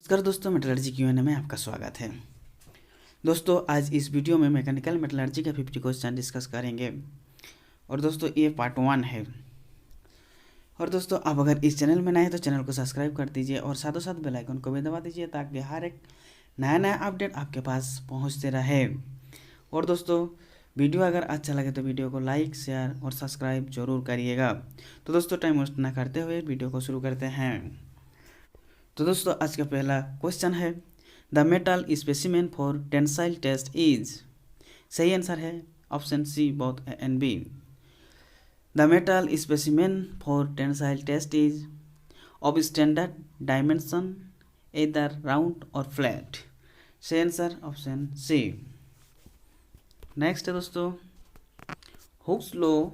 नमस्कार दोस्तों, metallurgy Q&A में आपका स्वागत है। दोस्तों आज इस वीडियो में मैकेनिकल मेटलर्जी का 50 क्वेश्चन डिस्कस करेंगे और दोस्तों ये पार्ट 1 है। और दोस्तों आप अगर इस चैनल में नए हैं तो चैनल को सब्सक्राइब कर दीजिए और साथों साथ बेल आइकन को भी दबा दीजिए ताकि हर एक नया अपडेट आपके पास पहुंचते रहे। और दोस्तों वीडियो अगर अच्छा लगे तो वीडियो को लाइक, शेयर और सब्सक्राइब जरूर करिएगा। तो दोस्तों टाइम वेस्ट ना करते हुए वीडियो को शुरू करते हैं। तो दोस्तों आज का पहला क्वेश्चन है, the metal specimen for tensile test is. सही आंसर है option C both A and B. The metal specimen for tensile test is of standard dimension either round और फ्लैट। सही आंसर ऑप्शन सी। नेक्स्ट है दोस्तों Hooke's law.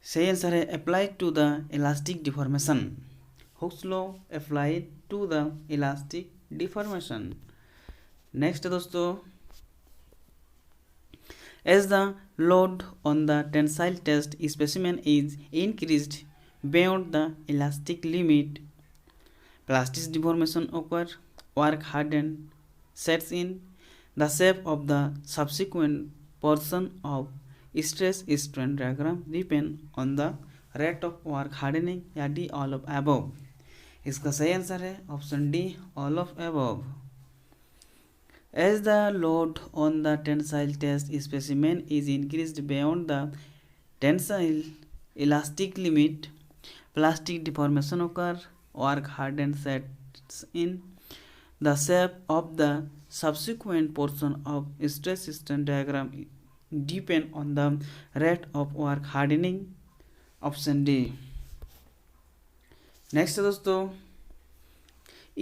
सही answer है applied to the elastic deformation. Hooke's law applied to the elastic deformation. Next दोस्तों, as the load on the tensile test specimen is increased beyond the elastic limit, plastic deformation occur, work hardened sets in, the shape of the subsequent portion of stress strain diagram depend on the rate of work hardening या D all of above। इसका सही answer है option D all of above. As the load on the tensile test specimen is increased beyond the tensile elastic limit, plastic deformation occur, work hardened sets in, the shape of the subsequent portion of stress strain diagram depend on the rate of work hardening, option D. Next दोस्तों,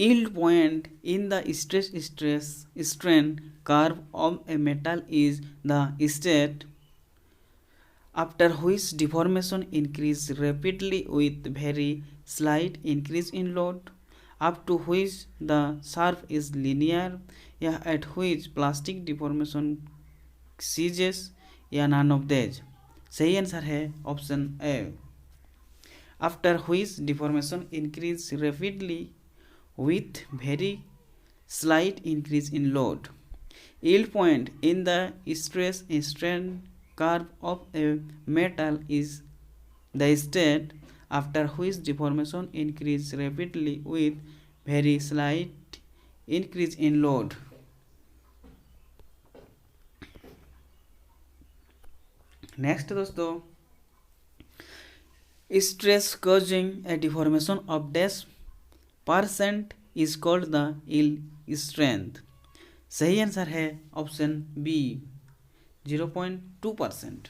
yield point in the stress strain curve of a metal is the state after which deformation increase rapidly with very slight increase in load, up to which the curve is linear या at which plastic deformation ceases या none of these। सही answer है option A. After which deformation increase rapidly with very slight increase in load. Yield point in the stress strain curve of a metal is the state after which deformation increase rapidly with very slight increase in load। Next दोस्तों, stress causing a deformation of dash percent is called the yield strength। सही answer है option B 0.2%।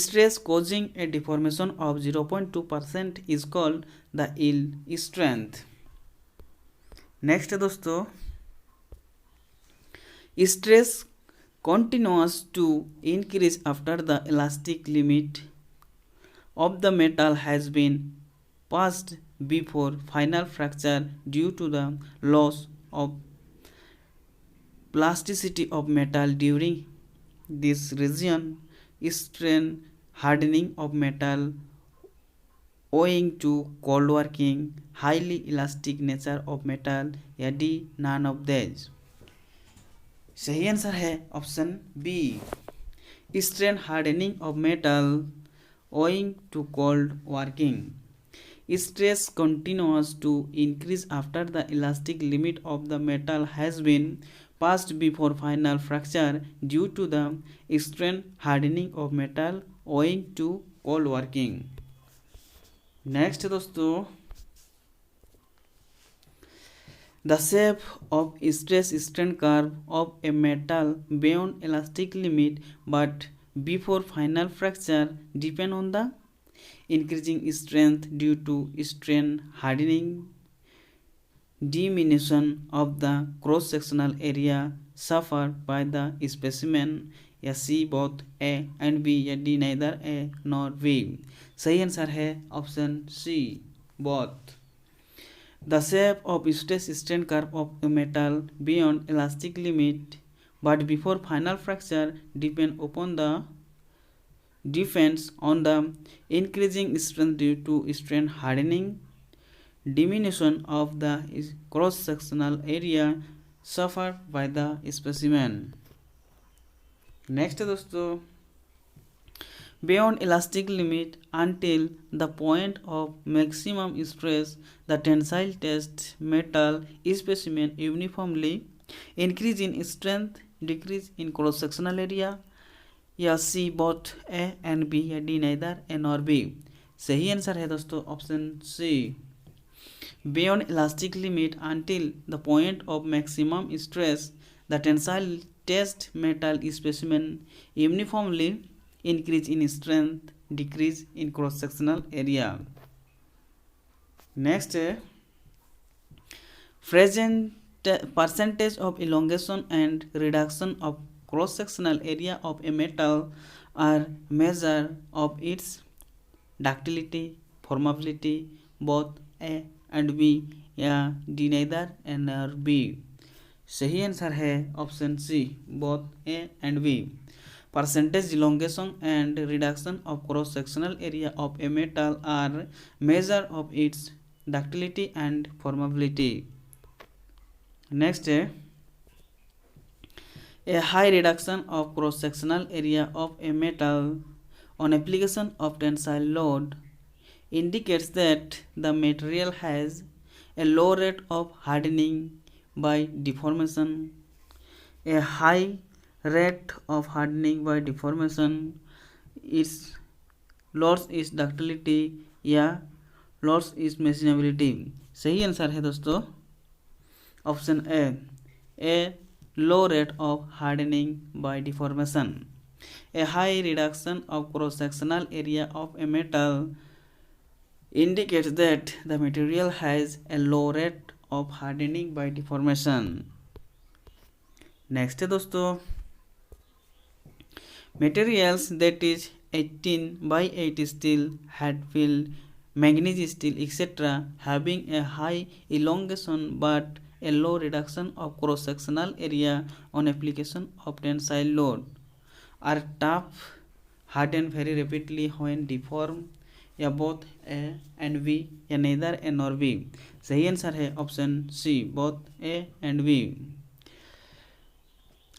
stress causing a deformation of 0.2% is called the yield strength। Next दोस्तों, stress continues to increase after the elastic limit of the metal has been passed before final fracture due to the loss of plasticity of metal during this region, strain hardening of metal owing to cold working, highly elastic nature of metal या D none of these। सही answer है option B strain hardening of metal owing to cold working। Stress continues to increase after the elastic limit of the metal has been passed before final fracture due to the strain hardening of metal owing to cold working। Next दोस्तों, the shape of stress strain curve of a metal beyond elastic limit but before final fracture depend on the increasing strength due to strain hardening, diminution of the cross sectional area suffered by the specimen या सी both A and B या D neither A nor B। सही answer है option C both। The shape of stress strain curve of a metal beyond elastic limit but before final fracture depends on the increasing strength due to strain hardening, diminution of the cross-sectional area suffered by the specimen. Next है दोस्तों, beyond elastic limit until the point of maximum stress, the tensile test metal specimen uniformly increase in strength, decrease in cross sectional area, या C both A and B, या D neither A nor B. सही answer है दोस्तों option C, beyond elastic limit until the point of maximum stress the tensile test metal specimen uniformly increase in strength, decrease in cross sectional area. Next है present percentage of elongation and reduction of cross sectional area of a metal are measure of its ductility, formability, both A and B, या D neither A nor B। सही answer है option C, both A and B। Percentage elongation and reduction of cross sectional area of a metal are measure of its ductility and formability। Next है a high reduction of cross-sectional area of a metal on application of tensile load indicates that the material has a low rate of hardening by deformation. A high rate of hardening by deformation its loss is ductility या loss is machinability। सही answer है दोस्तों option A low rate of hardening by deformation। A high reduction of cross-sectional area of a metal indicates that the material has a low rate of hardening by deformation। Next है दोस्तों, materials that is 18x8 steel, head filled, manganese steel, etc. having a high elongation but a low reduction of cross-sectional area on application of tensile load are tough, harden very rapidly when deformed, या both A and B, या neither A nor B। सही answer है option C, both A and B।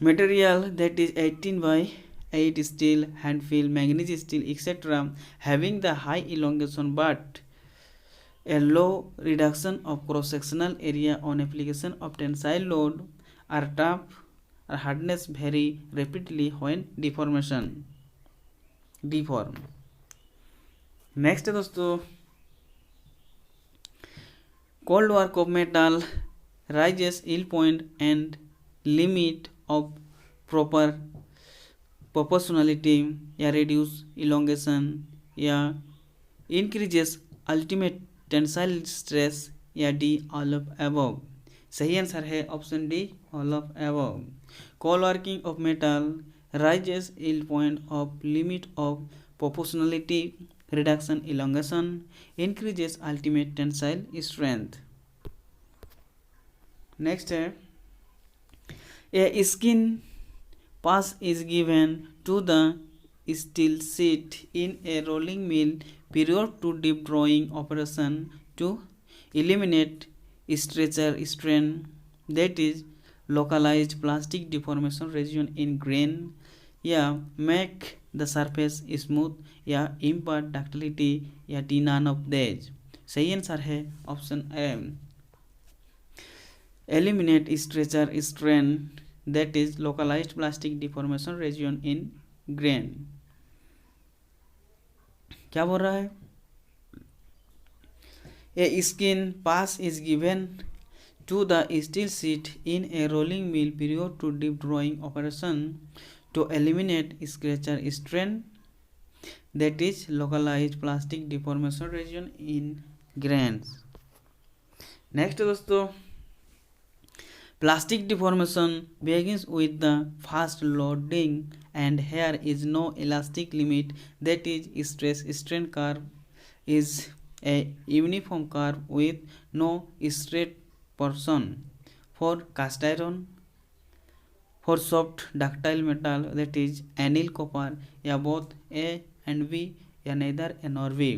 Material that is 18x8 steel, hand filled, manganese steel, etc. having the high elongation but a low reduction of cross-sectional area on application of tensile load are tough or hardness very rapidly when deform। Next है दोस्तों, cold work of metal rises yield point and limit of proper proportionality, या reduce elongation, या increases ultimate tensile stress, या D all of above. सही answer है option D, all of above. Cold working of metal raises yield point of limit of proportionality, reduction elongation, increases ultimate tensile strength. Next है a skin pass is given to the steel sheet in a rolling mill prior to deep drawing operation to eliminate stretcher strain, that is localized plastic deformation region in grain, या make the surface smooth, या impart ductility, या D none of these। सही answer है option A, eliminate stretcher strain, that is localized plastic deformation region in grain। क्या बोल रहा है, a skin pass is given to the steel sheet in a rolling mill period to deep drawing operation to eliminate stretcher strain, that is localise plastic deformation region in grains. Next दोस्तों, plastic deformation begins with the fast loading and here is no elastic limit, that is stress strain curve is a uniform curve with no straight portion for cast iron, for soft ductile metal, that is anneal copper, या both A and B, या neither A nor B।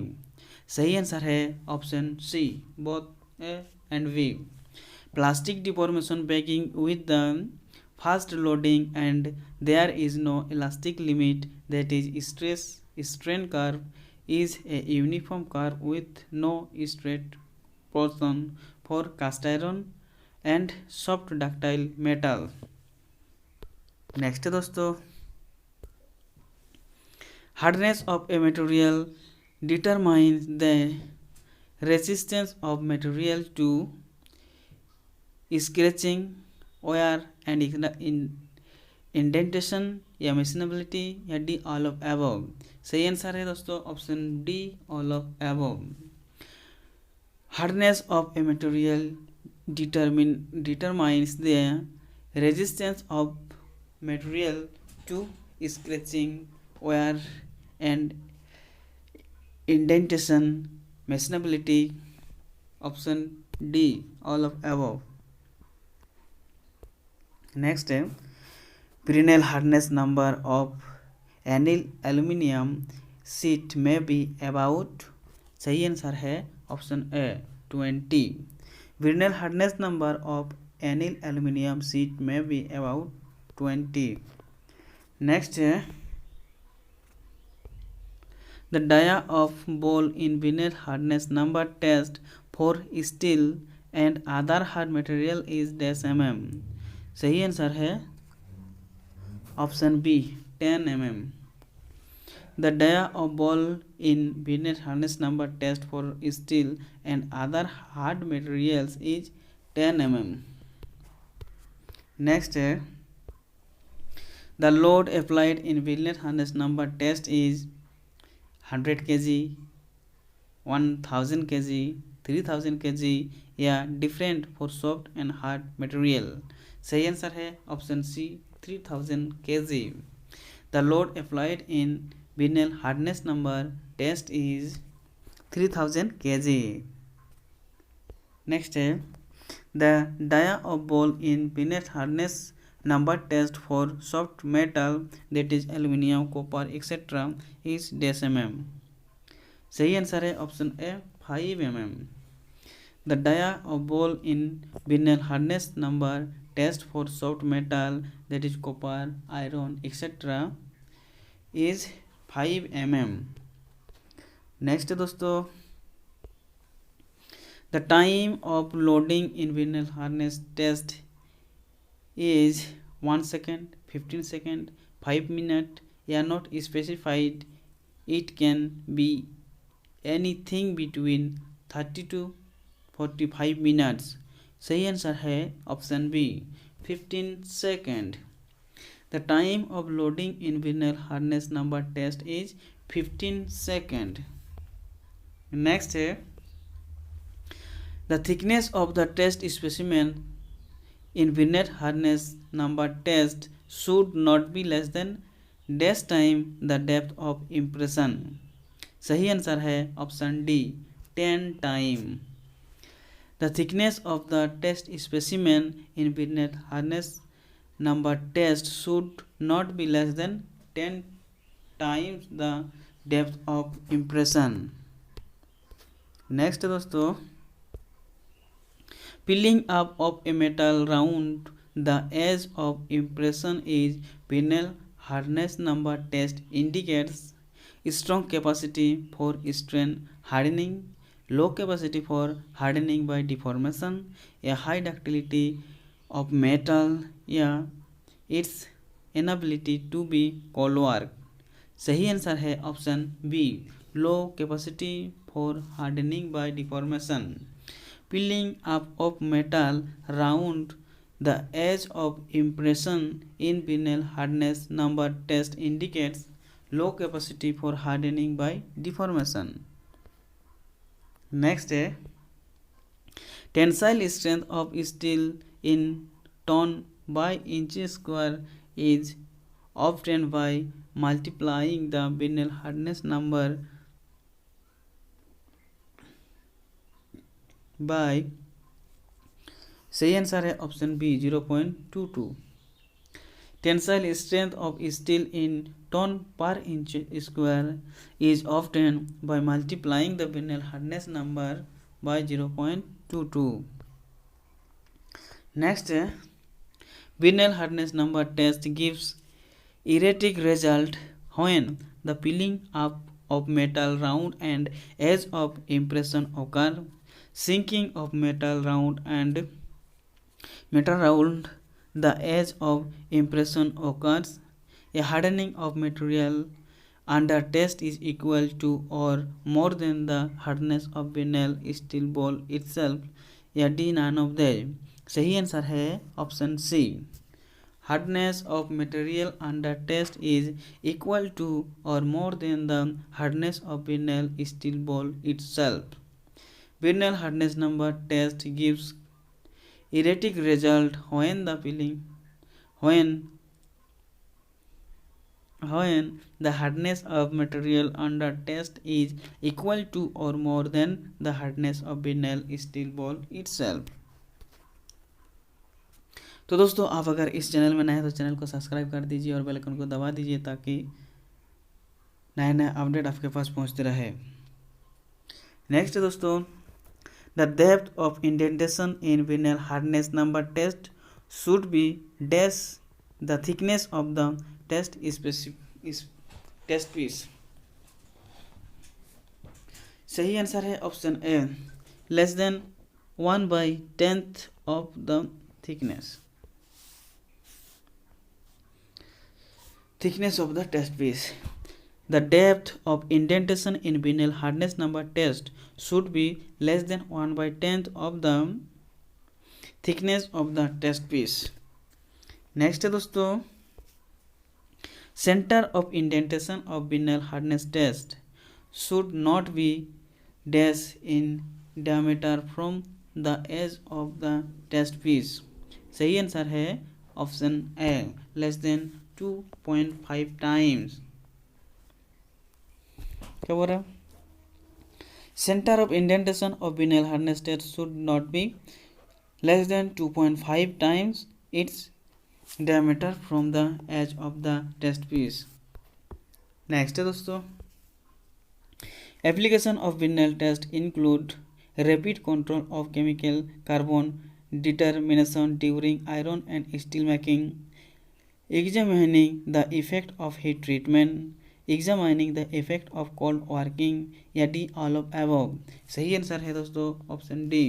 सही answer है option C, both A and B. Plastic deformation backing with the fast loading and there is no elastic limit, that is stress strain curve is a uniform curve with no straight portion for cast iron and soft ductile metal. Next है दोस्तों, hardness of a material determines the resistance of material to scratching, wear and indentation या machinability या D all of above. सही answer है दोस्तों option D all of above. Hardness of a material determines the resistance of material to scratching, wear and indentation, machinability, option D all of above। next है Fresnel hardness number of anneal aluminium sheet may be about, सही answer है option A 20। Fresnel hardness number of anneal aluminium sheet may be about 20। next है the dia of ball in Fresnel hardness number test for steel and other hard material is dash mm। सही answer है option B 10 mm। The dia of ball in Fresnel hardness number test for steel and other hard materials is 10 mm। next है the load applied in Fresnel hardness number test is 100 kg, 1000 kg, 3000 kg या different for soft and hard material। सही answer है option C 3000 kg। The load applied in Fresnel hardness number test is 3000 kg। next है the dia of ball in Fresnel hardness number test for soft metal that is aluminium, copper etc is dash mm। सही answer है option A 5 mm। The dia of ball in Fresnel hardness number test for soft metal that is copper, iron etc is 5 mm। next दोस्तों the time of loading in Fresnel hardness test is 1 second, 15 second, 5 minute या not specified, it can be anything between 30 to 45 minutes। सही answer है option B 15 second। The time of loading in Fresnel hardness number test is 15 second। next है the thickness of the test specimen in Fresnel hardness number test should not be less than dash time the depth of impression। सही answer है option D 10 time। The thickness of the test specimen in Fresnel hardness number test should not be less than 10 times the depth of impression। next दोस्तों peeling up of a metal round the edge of impression is Fresnel hardness number test indicates strong capacity for strain hardening, low capacity for hardening by deformation, a high ductility of metal या its inability to be cold work। सही answer है option B low capacity for hardening by deformation. peeling up of metal round the edge of impression in Fresnel hardness number test indicates low capacity for hardening by deformation। next है tensile strength of steel in ton by inch square is obtained by multiplying the Fresnel hardness number by, सही answer है option B 0.22। Tensile strength of steel in ton per inch square is obtained by multiplying the Fresnel hardness number by 0.22। to 2. Next, Binel hardness number test gives erratic result when the peeling up of metal round and edge of impression occur, sinking of metal round the edge of impression occurs, a hardening of material under test is equal to or more than the hardness of vinyl steel ball itself, यदि none of them. सही answer है option C. Hardness of material under test is equal to or more than the hardness of vinyl steel ball itself. Vinyl hardness number test gives erratic result when the hardness of material under test is equal to or more than the hardness of vinyl steel ball itself. तो दोस्तों, आप अगर इस channel में नए हैं तो channel को सब्सक्राइब कर दीजिए और बेल आइकन को दबा दीजिए ताकि नए नए अपडेट आपके पास पहुंचते रहे. नेक्स्ट दोस्तों, the depth of indentation in vinyl hardness number test should be dash the thickness of the test piece. सही आंसर है option A, less than 1/10 of the thickness of the test piece. The depth of indentation in vinyl hardness number test should be less than 1/10 of the thickness of the test piece. Next है दोस्तों, center of indentation of vinyl hardness test should not be dash in diameter from the edge of the test piece. सही answer है option A, less than 2.5 times. क्या बोल रहा है? Centre of indentation of vinyl hardness test should not be less than 2.5 times its diameter from the edge of the test piece. Next है दोस्तों, application of vinyl test include rapid control of chemical carbon determination during iron and steel making, examining the effect of heat treatment, examining the effect of cold working, या D all of above. सही answer है दोस्तों option D.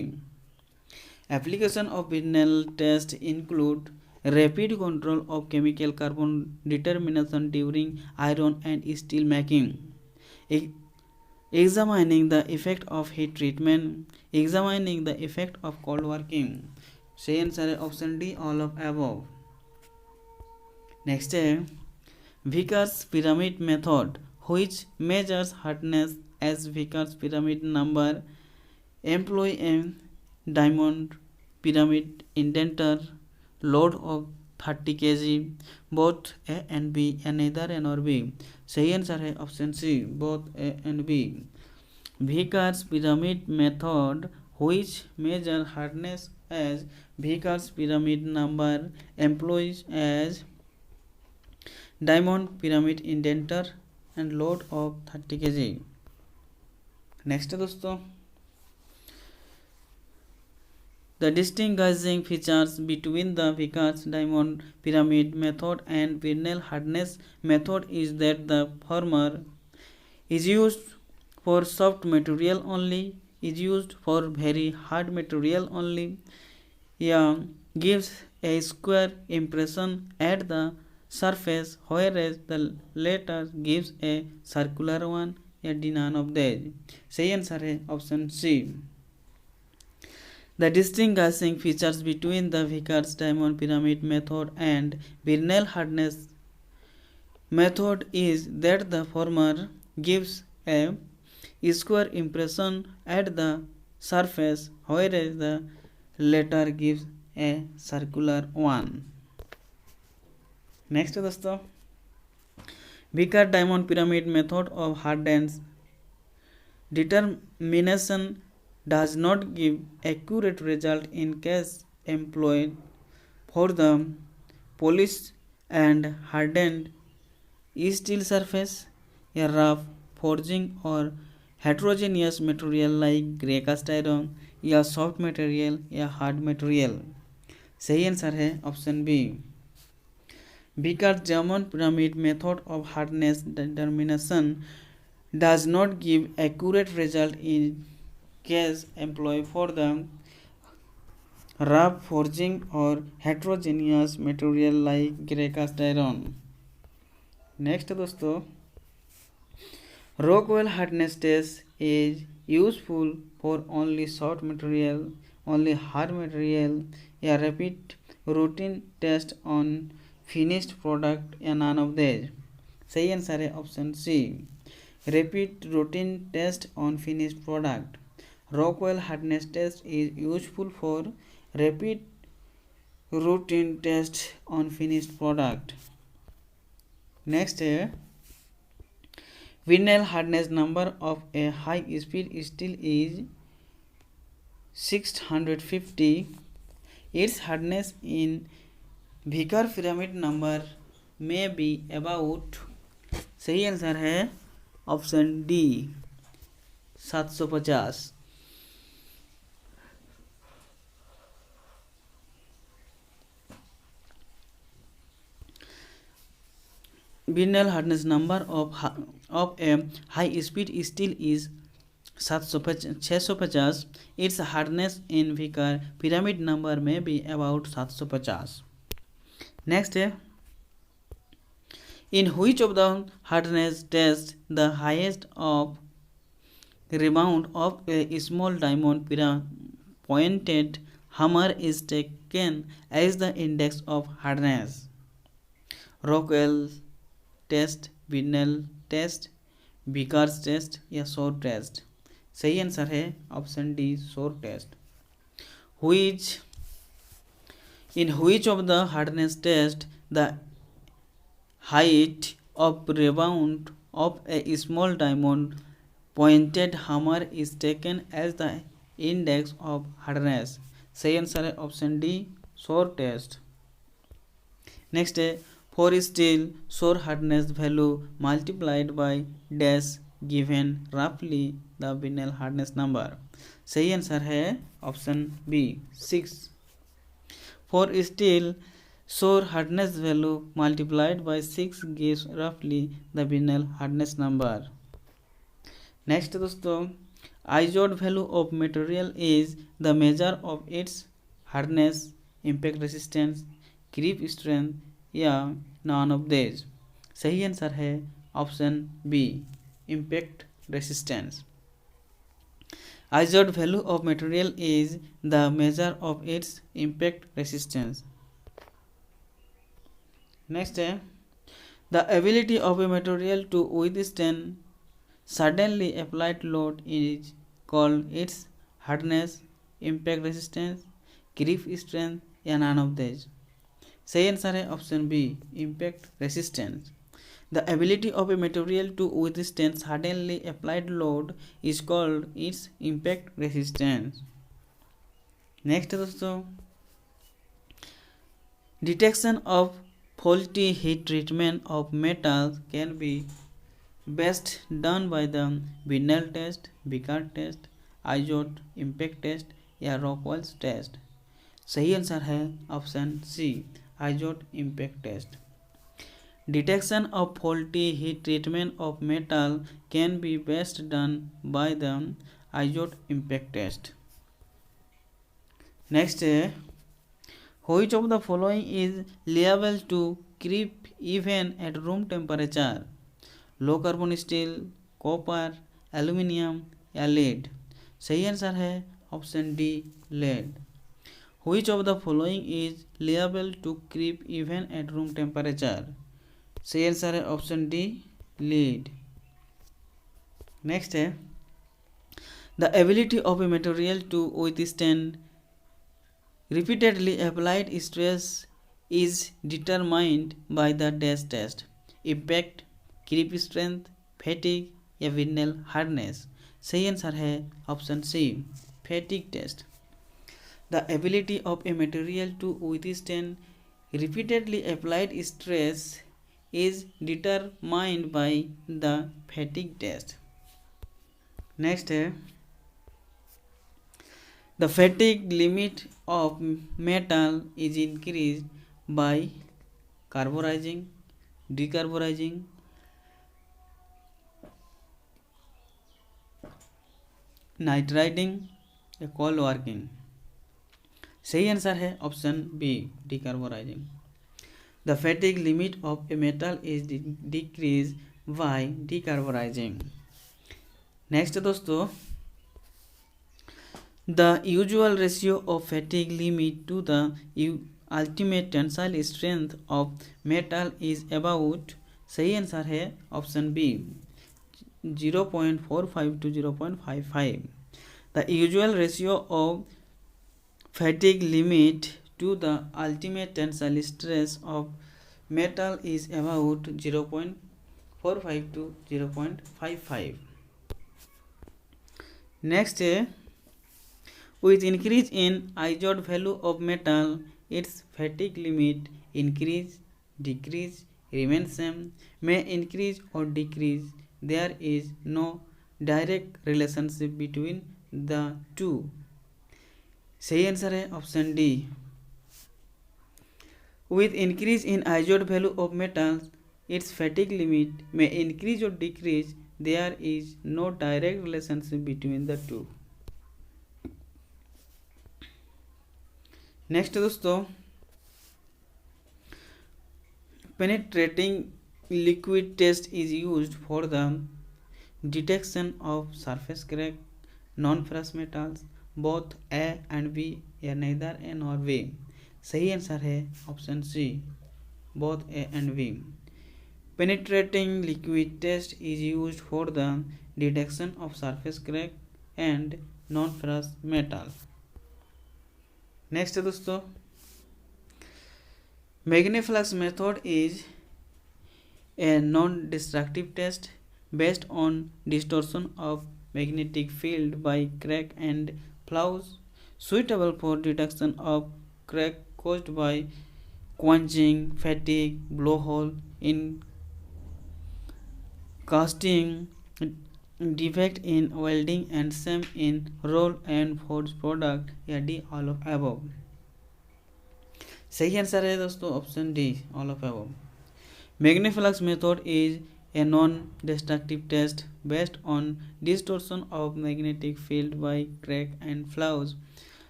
Application of vinyl test include rapid control of chemical carbon determination during iron and steel making, examining the effect of heat treatment, examining the effect of cold working. सही answer है option D, all of above. Next है Vickers pyramid method which measures hardness as Vickers pyramid number, employ a diamond pyramid indenter, load of 30 kg, both A and B, and neither A nor B. सही answer है option C, both A and B. Vickers pyramid method which measure hardness as Vickers pyramid number, employs as diamond pyramid indenter and load of 30 kg. Next है दोस्तों, the distinguishing features between the Vickers diamond pyramid method and vinyl hardness method is that the former is used for soft material only, is used for very hard material only, gives a square impression at the surface, whereas the latter gives a circular one, या D none of these. सही answer है option C. The distinguishing features between the Vickers diamond pyramid method and vinyl hardness method is that the former gives a square impression at the surface, whereas the latter gives a circular one. Next है दोस्तों, Vickers diamond pyramid method of hardness determination does not give accurate result in case employed for the polished and hardened steel surface, a rough forging or heterogeneous material like grey cast iron, या soft material या hard material. सही answer है option B. Because German pyramid method of hardness determination does not give accurate result in case employed for the rough forging or heterogeneous material like grey cast iron। Next दोस्तों, Rockwell hardness test is useful for only soft material, only hard material या repeat routine test on finished product या none of these। सही answer है option C, repeat routine test on finished product। Rockwell hardness test is useful for repeat routine test on finished product। Next है, Vinyl hardness number of a high speed steel is 650. Its hardness in Vickers pyramid number may be about। सही answer है option D 750। Vinyl hardness number of a high speed steel is 650। Its hardness in Vickers pyramid number may be about 750। Next है, in which of the hardness tests the highest of rebound of a small diamond pointed hammer is taken as the index of hardness? Rockwell test, विनल test, Vickers test या Shore test. सही answer है option D Shore test. In which of the hardness test the height of rebound of a small diamond pointed hammer is taken as the index of hardness. सही answer है option D Shore test. Next है, for steel shore hardness value multiplied by dash given roughly the vinyl hardness number। सही answer है option B 6। for steel shore hardness value multiplied by 6 gives roughly the vinyl hardness number। Next दोस्तों, Izod value of material is the measure of its hardness, impact resistance, creep strength या none of this. सही answer है option B impact resistance. Izod value of material is the measure of its impact resistance. Next है, the ability of a material to withstand suddenly applied load is called its hardness, impact resistance, creep strength या none of this. सही answer है option B impact resistance. The ability of a material to withstand suddenly applied load is called its impact resistance. Next दोस्तों, detection of faulty heat treatment of metals can be best done by the vinyl test, Vickers test, Izod impact test या Rockwell test. सही answer है option C Izod impact test. Detection of faulty heat treatment of metal can be best done by the Izod impact test. Next है, which of the following is liable to creep even at room temperature? Low carbon steel, copper, aluminium या lead. सही answer है option D lead. Which of the following is liable to creep even at room temperature? सही answer है option D lead। Next है, the ability of a material to withstand repeatedly applied stress is determined by the dash test, impact, creep strength, fatigue या vinyl hardness। सही answer है option C fatigue test। The ability of a material to withstand repeatedly applied stress is determined by the fatigue test। Next है, The fatigue limit of metal is increased by carburizing, decarburizing, nitriding या cold working. सही answer है option B, decarburizing. The fatigue limit of a metal is decrease by decarburizing. Next दोस्तों, the usual ratio of fatigue limit to the ultimate tensile strength of metal is about. सही answer है option B, 0.45 to 0.55. The usual ratio of fatigue limit to the ultimate tensile stress of metal is about 0.45 to 0.55. Next, with increase in IJOT value of metal, its fatigue limit increase, decrease, remain same, may increase or decrease. There is no direct relationship between the two. सही answer है option D. With increase in IJOT value of metals, its fatigue limit may increase or decrease. There is no direct relationship between the two. Next दोस्तों, penetrating liquid test is used for the detection of surface crack, non-ferrous metals, both A and B या neither A nor B। सही answer है option C, both A and B। Penetrating liquid test is used for the detection of surface crack and non-ferrous metal। Next दोस्तों, Magniflux method is a non-destructive test based on distortion of magnetic field by crack and flaws, suitable for detection of crack caused by quenching, fatigue, blowhole in casting, defect in welding and same in roll and forged product या D all of above। सही answer है दोस्तों option D, all of above। Magniflux method is a non-destructive test based on distortion of magnetic field by crack and flaws,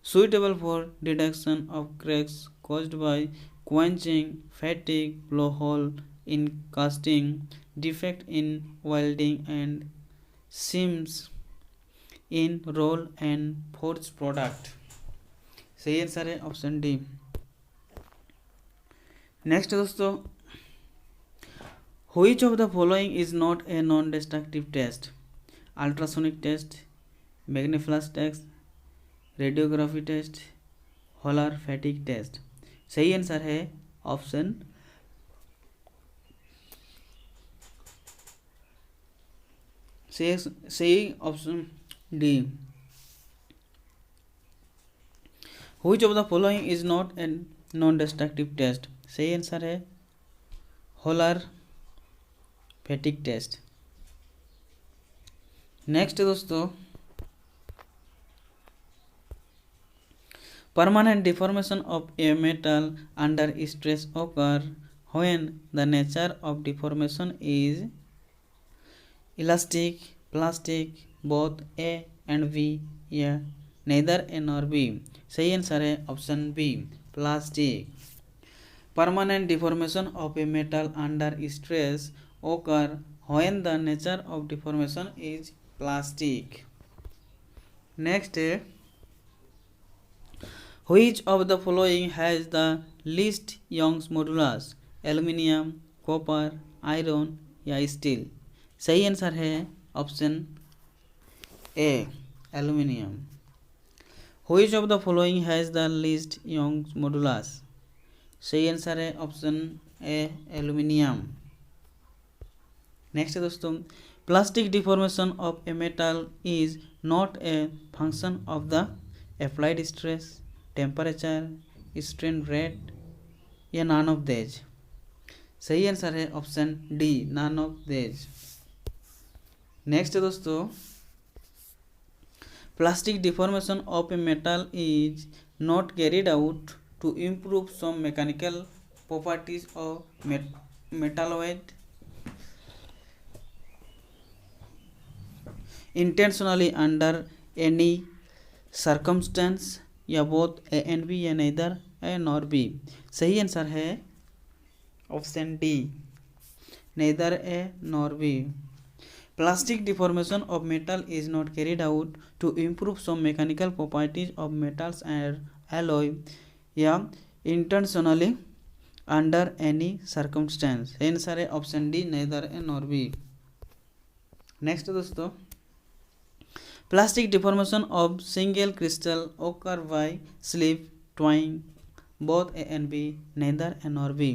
suitable for detection of cracks caused by quenching, fatigue, blowhole in casting, defect in welding and seams in roll and forged product। सही answer है option D. Next दोस्तों, Which of the following is not a non-destructive test? Ultrasonic test, Magniflux test, radiography test, Holler fatigue test। सही answer है option सही option D. Which of the following is not a non-destructive test? सही answer है Holler fatigue test. Next दोस्तों, permanent deformation of a metal under stress occur when the nature of deformation is elastic, plastic, both A and B या neither A nor B। सही answer है option B, plastic. Permanent deformation of a metal under stress occur when the nature of deformation is plastic। Next, which of the following has the least Young's modulus? Aluminium, copper, iron या steel। सही answer है option A, aluminium। Which of the following has the least Young's modulus? सही answer है option ए, aluminium। Next दोस्तों, plastic deformation of a metal is not a function of the applied stress, temperature, strain rate या none of देज। सही answer है option D, none of देज। Next दोस्तों, Plastic deformation of a metal is not carried out to improve some mechanical properties of metalloid intentionally under any circumstance, या both A and B या neither A nor B. सही answer है option D, neither A nor B. Plastic deformation of metal is not carried out to improve some mechanical properties of metals and alloy या intentionally under any circumstance. Answer है option D, neither A nor B. Next दोस्तों, plastic deformation of single crystal occur by slip twine both A and B, neither A nor B।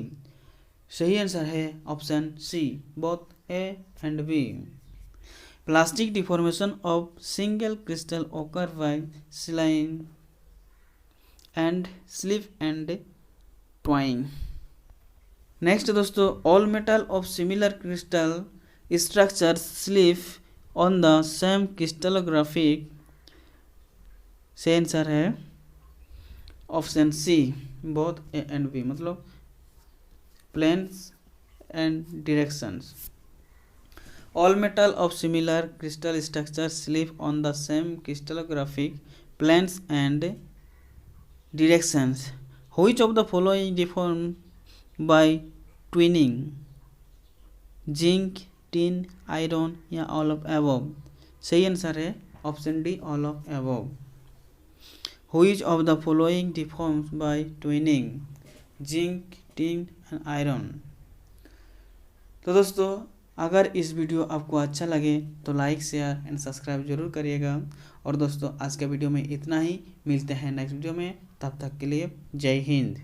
सही answer है option C, both A and B। Plastic deformation of single crystal occur by slip and twine। Next दोस्तों, all metal of similar crystal structures slip on the same crystallographic। से answer है option C, both A and B, मतलब planes and directions. All metal of similar crystal structure slip on the same crystallographic planes and directions. Which of the following deform by twinning? Zinc, tin, iron या all of above. सही answer है option D, all of above. Which of the following deforms by twinning? Zinc, tin and iron. तो दोस्तों, अगर इस video आपको अच्छा लगे तो लाइक, शेयर एंड सब्सक्राइब जरूर करिएगा। और दोस्तों, आज के वीडियो में इतना ही, मिलते हैं नेक्स्ट वीडियो में, तब तक के लिए जय हिंद।